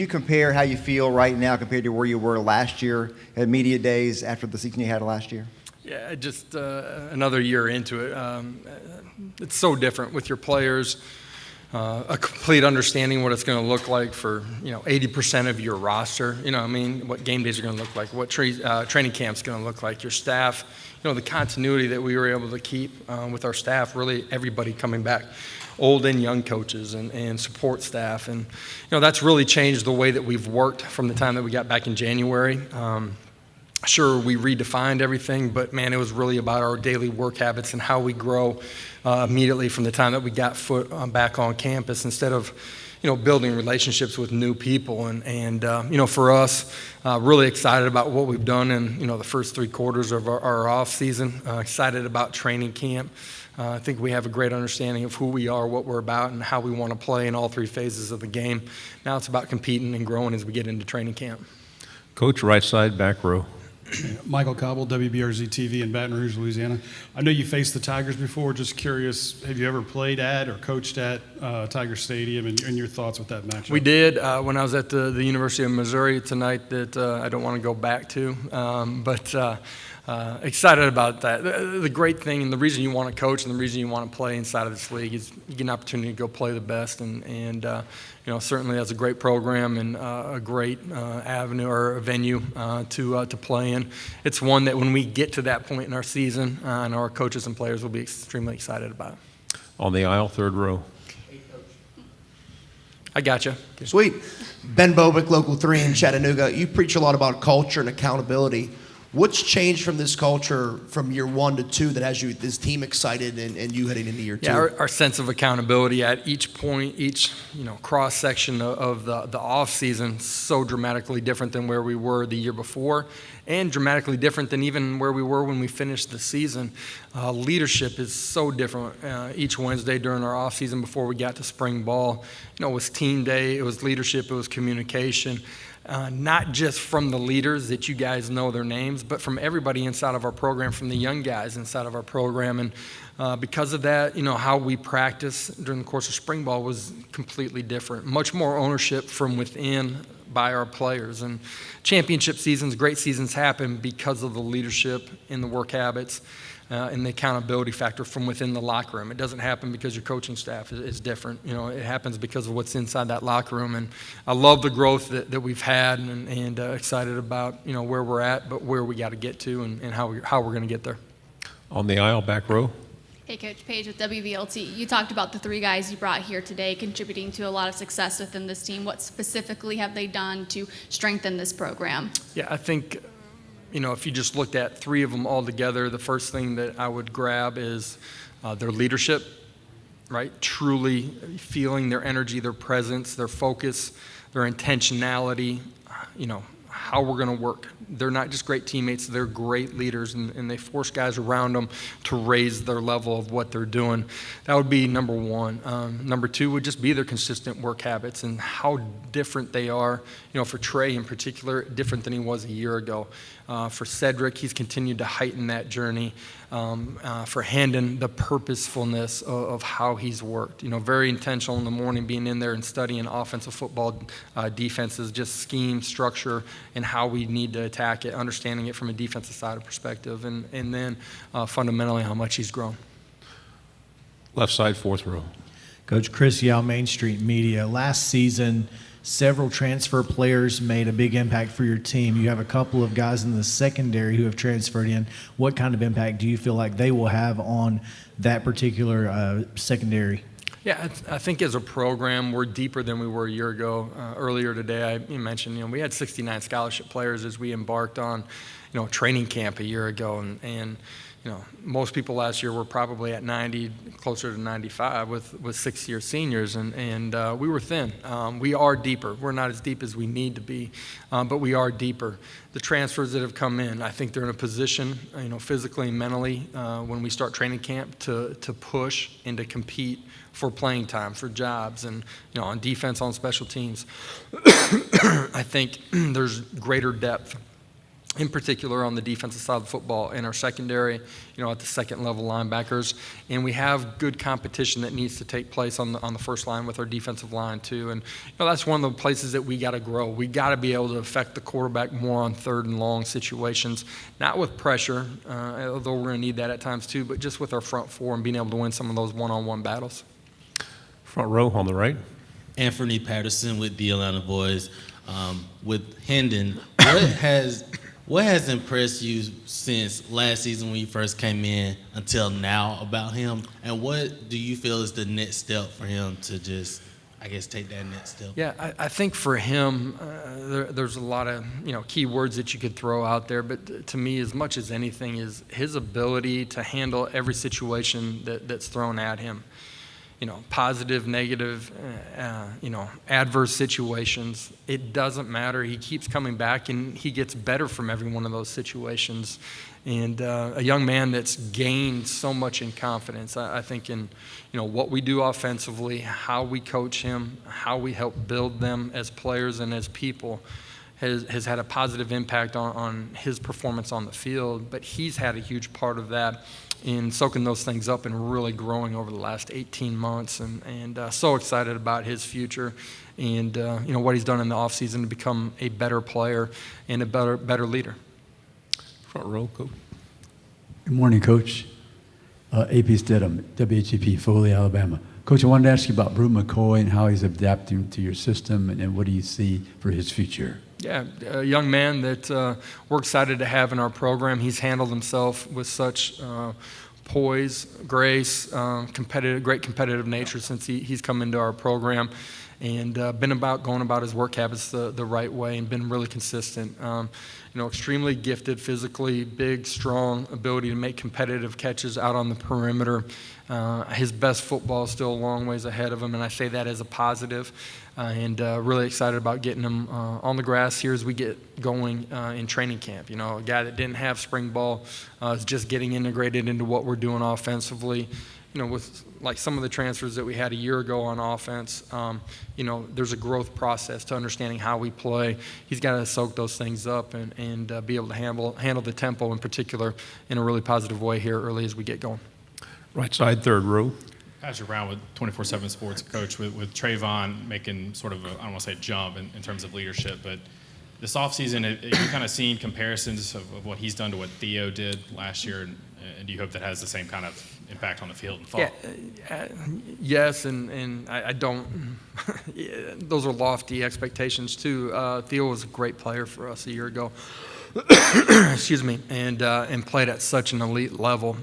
compare how you feel right now compared to where you were last year at media days after the season you had last year? Yeah, just another year into it. It's so different with your players. A complete understanding what it's going to look like for 80% of your roster. What game days are going to look like, what training camp's going to look like, your staff. The continuity that we were able to keep with our staff. Really, everybody coming back, old and young coaches and support staff, and that's really changed the way that we've worked from the time that we got back in January. Sure, we redefined everything, but man, it was really about our daily work habits and how we grow immediately from the time that we got foot back on campus, instead of building relationships with new people. And for us, really excited about what we've done in the first 3 quarters of our off season. Excited about training camp. I think we have a great understanding of who we are, what we're about, and how we want to play in all 3 phases of the game. Now it's about competing and growing as we get into training camp. Coach, right side, back row. Michael Cobble, WBRZ TV in Baton Rouge, Louisiana. I know you faced the Tigers before. Just curious, have you ever played at or coached at Tiger Stadium, and your thoughts with that matchup? We did when I was at the University of Missouri tonight that I don't want to go back to, but excited about that. The great thing and the reason you want to coach and the reason you want to play inside of this league is you get an opportunity to go play the best, and certainly that's a great program and a great avenue or a venue to play in. It's one that when we get to that point in our season, and our coaches and players will be extremely excited about. On the aisle, third row. I gotcha. Sweet. Ben Bobick, Local 3 in Chattanooga. You preach a lot about culture and accountability. What's changed from this culture from year 1 to 2 that has this team excited and you heading into year 2? Yeah, our sense of accountability at each point, each cross section of the off season, so dramatically different than where we were the year before, and dramatically different than even where we were when we finished the season. Leadership is so different each Wednesday during our off season before we got to spring ball. It was team day, it was leadership, it was communication. Not just from the leaders that you guys know their names, but from everybody inside of our program, from the young guys inside of our program. And because of that, how we practice during the course of spring ball was completely different. Much more ownership from within by our players. And championship seasons, great seasons happen because of the leadership and the work habits and the accountability factor from within the locker room. It doesn't happen because your coaching staff is different. It happens because of what's inside that locker room. And I love the growth that we've had and excited about where we're at, but where we got to get to and how we're going to get there. On the aisle, back row. Hey, Coach Page with WVLT. You talked about the 3 guys you brought here today contributing to a lot of success within this team. What specifically have they done to strengthen this program? Yeah, I think if you just looked at 3 of them all together, the first thing that I would grab is their leadership, right? Truly feeling their energy, their presence, their focus, their intentionality, how we're going to work. They're not just great teammates, they're great leaders, and they force guys around them to raise their level of what they're doing. That would be number 1. Number 2 would just be their consistent work habits and how different they are. For Trey in particular, different than he was a year ago. For Cedric, he's continued to heighten that journey. For Handon, the purposefulness of how he's worked. Very intentional in the morning, being in there and studying offensive football defenses, just scheme, structure, and how we need to attack it, understanding it from a defensive side of perspective, and then fundamentally how much he's grown. Left side, fourth row. Coach Chris Yao, Main Street Media. Last season, several transfer players made a big impact for your team. You have a couple of guys in the secondary who have transferred in. What kind of impact do you feel like they will have on that particular secondary? Yeah, I think as a program, we're deeper than we were a year ago. Earlier today, I mentioned, we had 69 scholarship players as we embarked on, training camp a year ago. And most people last year were probably at 90, closer to 95 with six-year seniors, and we were thin. We are deeper. We're not as deep as we need to be, but we are deeper. The transfers that have come in, I think they're in a position, physically and mentally, when we start training camp to push and to compete for playing time, for jobs, and on defense, on special teams. I think there's greater depth in particular on the defensive side of the football in our secondary, at the second level linebackers. And we have good competition that needs to take place on the first line with our defensive line too. And that's one of the places that we got to grow. We got to be able to affect the quarterback more on third and long situations, not with pressure, although we're going to need that at times too, but just with our front four and being able to win some of those one-on-one battles. Front row on the right. Anthony Patterson with the Atlanta Boys. With Hendon, what has impressed you since last season when you first came in until now about him? And what do you feel is the next step for him to just, take that next step? Yeah, I think for him, there's a lot of key words that you could throw out there. But to me, as much as anything, is his ability to handle every situation that's thrown at him. Positive, negative, adverse situations. It doesn't matter. He keeps coming back, and he gets better from every one of those situations. And a young man that's gained so much in confidence. I think in, what we do offensively, how we coach him, how we help build them as players and as people has had a positive impact on his performance on the field. But he's had a huge part of that in soaking those things up and really growing over the last 18 months, and so excited about his future and what he's done in the offseason to become a better player and a better leader. Front row, Coach. Good morning, Coach. AP Stidham, WHEP, Foley, Alabama. Coach, I wanted to ask you about Brew McCoy and how he's adapting to your system, and what do you see for his future? Yeah, a young man that we're excited to have in our program. He's handled himself with such poise, grace, great competitive nature since he's come into our program, and been going about his work habits the right way, and been really consistent. Extremely gifted physically, big, strong, ability to make competitive catches out on the perimeter. His best football is still a long ways ahead of him, and I say that as a positive. And really excited about getting him on the grass here as we get going in training camp. A guy that didn't have spring ball is just getting integrated into what we're doing offensively. With like some of the transfers that we had a year ago on offense, there's a growth process to understanding how we play. He's got to soak those things up and be able to handle the tempo in particular in a really positive way here early as we get going. Right side, third row. Patrick Brown with 24/7 Sports, Coach, with Trayvon making sort of I don't want to say jump in terms of leadership, but this offseason, have you kind of seen comparisons of what he's done to what Theo did last year, and do you hope that has the same kind of impact on the field in fall? Yeah, yes, and I don't. Those are lofty expectations too. Theo was a great player for us a year ago. Excuse me, and played at such an elite level.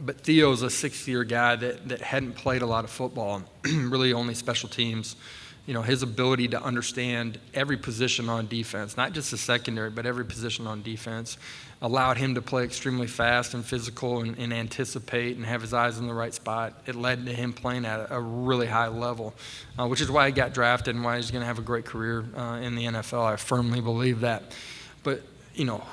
But Theo's a sixth-year guy that hadn't played a lot of football, really only special teams. His ability to understand every position on defense, not just the secondary, but every position on defense, allowed him to play extremely fast and physical and anticipate and have his eyes in the right spot. It led to him playing at a really high level, which is why he got drafted and why he's going to have a great career in the NFL. I firmly believe that. But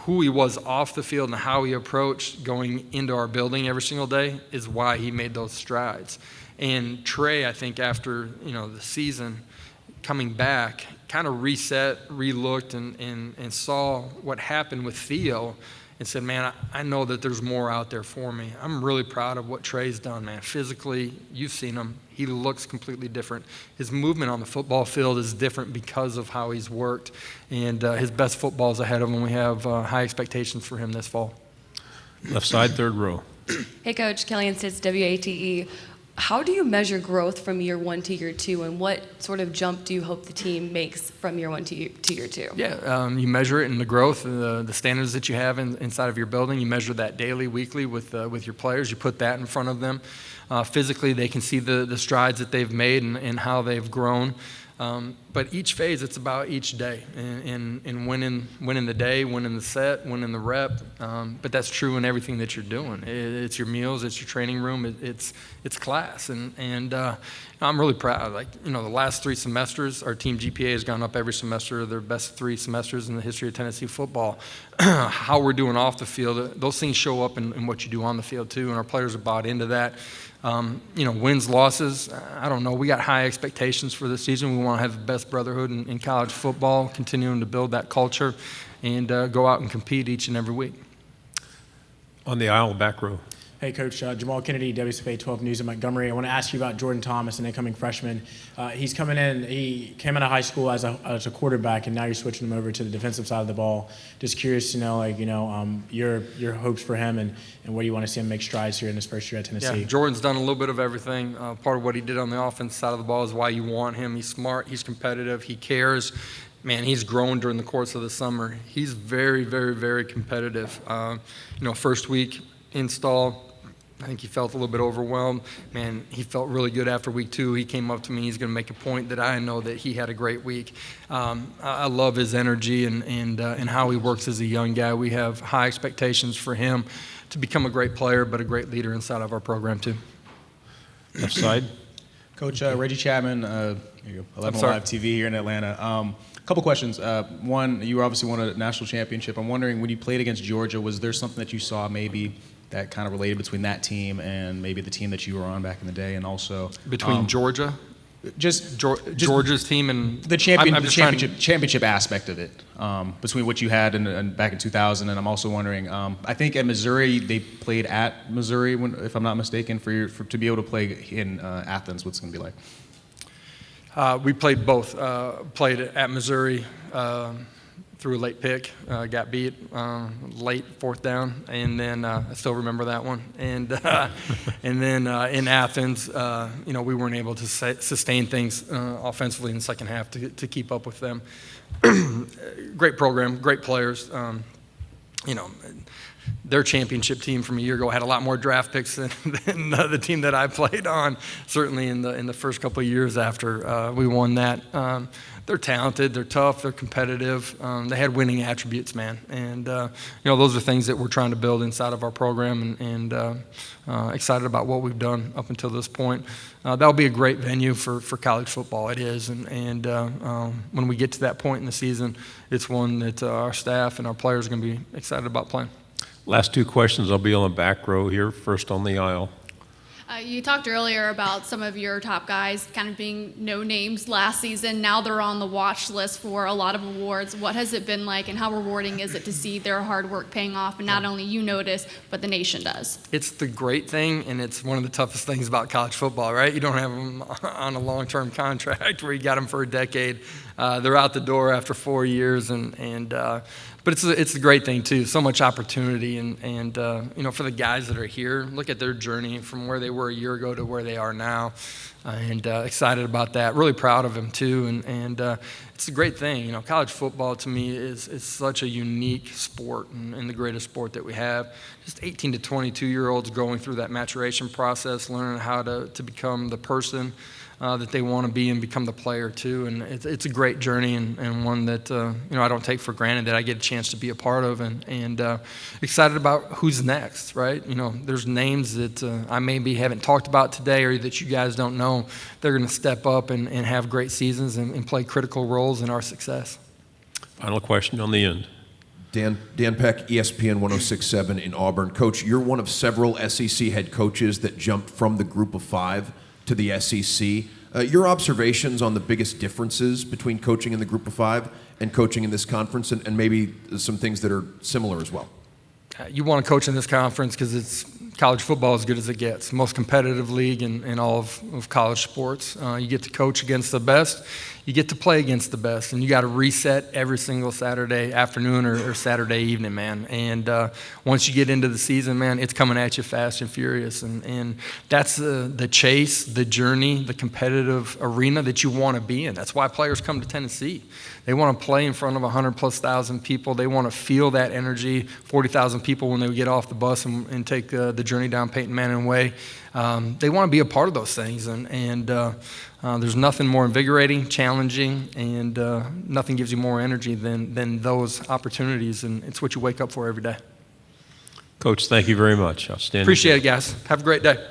who he was off the field and how he approached going into our building every single day is why he made those strides. And Trey, I think after, the season, coming back, kind of reset, re-looked, and saw what happened with Theo and said, man, I know that there's more out there for me. I'm really proud of what Trey's done, man. Physically, you've seen him. He looks completely different. His movement on the football field is different because of how he's worked, and his best football is ahead of him. We have high expectations for him this fall. Left side, third row. Hey, Coach. Kellyanne Stitz, WATE. How do you measure growth from year one to year two, and what sort of jump do you hope the team makes from year one to year two? Yeah, you measure it in the growth, the standards that you have inside of your building. You measure that daily, weekly with your players. You put that in front of them. Physically, they can see the strides that they've made and how they've grown. But each phase, it's about each day and winning the day, winning the set, winning the rep. But that's true in everything that you're doing. It's your meals, it's your training room, it's class. And I'm really proud. The last 3 semesters, our team GPA has gone up every semester. Their best 3 semesters in the history of Tennessee football. How we're doing off the field, those things show up in what you do on the field too, and our players have bought into that. Wins, losses, I don't know. We got high expectations for this season. We want to have the best brotherhood in college football, continuing to build that culture and go out and compete each and every week. On the aisle, back row. Hey, Coach. Jamal Kennedy, WSFA 12 News in Montgomery. I want to ask you about Jordan Thomas, an incoming freshman. He's coming in. He came out of high school as a quarterback, and now you're switching him over to the defensive side of the ball. Just curious to know, your hopes for him and where you want to see him make strides here in his first year at Tennessee. Yeah, Jordan's done a little bit of everything. Part of what he did on the offense side of the ball is why you want him. He's smart. He's competitive. He cares. Man, he's grown during the course of the summer. He's very, very, very competitive. First week install, I think he felt a little bit overwhelmed. Man, he felt really good after week 2. He came up to me. He's going to make a point that I know that he had a great week. I love his energy and how he works as a young guy. We have high expectations for him to become a great player, but a great leader inside of our program too. Left side. Coach Reggie Chapman, 11 sorry. Live TV here in Atlanta. Couple questions. One, you obviously won a national championship. I'm wondering, when you played against Georgia, was there something that you saw maybe that kind of related between that team and maybe the team that you were on back in the day, and also Between Georgia? Georgia's team and the championship aspect of it, between what you had back in 2000, and I'm also wondering, I think at Missouri they played at Missouri, if I'm not mistaken, to be able to play in Athens. What's it going to be like? We played both. Played at Missouri through a late pick, got beat late, 4th down, and then I still remember that one. And then in Athens, we weren't able to sustain things offensively in the second half to keep up with them. Great program, great players. Their championship team from a year ago had a lot more draft picks than the team that I played on, certainly in the first couple of years after we won that. They're talented, they're tough, they're competitive. They had winning attributes, man. And, those are things that we're trying to build inside of our program and excited about what we've done up until this point. That'll be a great venue for college football. It is. And when we get to that point in the season, it's one that our staff and our players are going to be excited about playing. Last 2 questions. I'll be on the back row here, first on the aisle. You talked earlier about some of your top guys kind of being no names last season. Now they're on the watch list for a lot of awards. What has it been like, and how rewarding is it to see their hard work paying off, and not only you notice, but the nation does? It's the great thing, and it's one of the toughest things about college football, right? You don't have them on a long-term contract where you got them for a decade. They're out the door after 4 years, but it's a great thing too. So much opportunity, and for the guys that are here, look at their journey from where they were a year ago to where they are now, and excited about that. Really proud of them too, and it's a great thing. College football to me is such a unique sport and the greatest sport that we have. Just 18 to 22-year-olds going through that maturation process, learning how to become the person that they want to be and become the player too. And it's a great journey and one that I don't take for granted that I get a chance to be a part of, and excited about who's next, right? There's names that I maybe haven't talked about today or that you guys don't know. They're going to step up and have great seasons and play critical roles in our success. Final question on the end. Dan Peck, ESPN 106.7 in Auburn. Coach, you're one of several SEC head coaches that jumped from the group of 5 to the SEC. Your observations on the biggest differences between coaching in the group of 5 and coaching in this conference, and maybe some things that are similar as well. You want to coach in this conference because it's college football as good as it gets. Most competitive league in all of college sports. You get to coach against the best. You get to play against the best, and you got to reset every single Saturday afternoon or Saturday evening, man. And once you get into the season, man, it's coming at you fast and furious. And that's the chase, the journey, the competitive arena that you want to be in. That's why players come to Tennessee. They want to play in front of 100,000+ people. They want to feel that energy, 40,000 people when they get off the bus and take the journey down Peyton Manning Way. They want to be a part of those things, and there's nothing more invigorating, challenging, and nothing gives you more energy than those opportunities, and it's what you wake up for every day. Coach, thank you very much. Outstanding. Appreciate it, guys. Have a great day.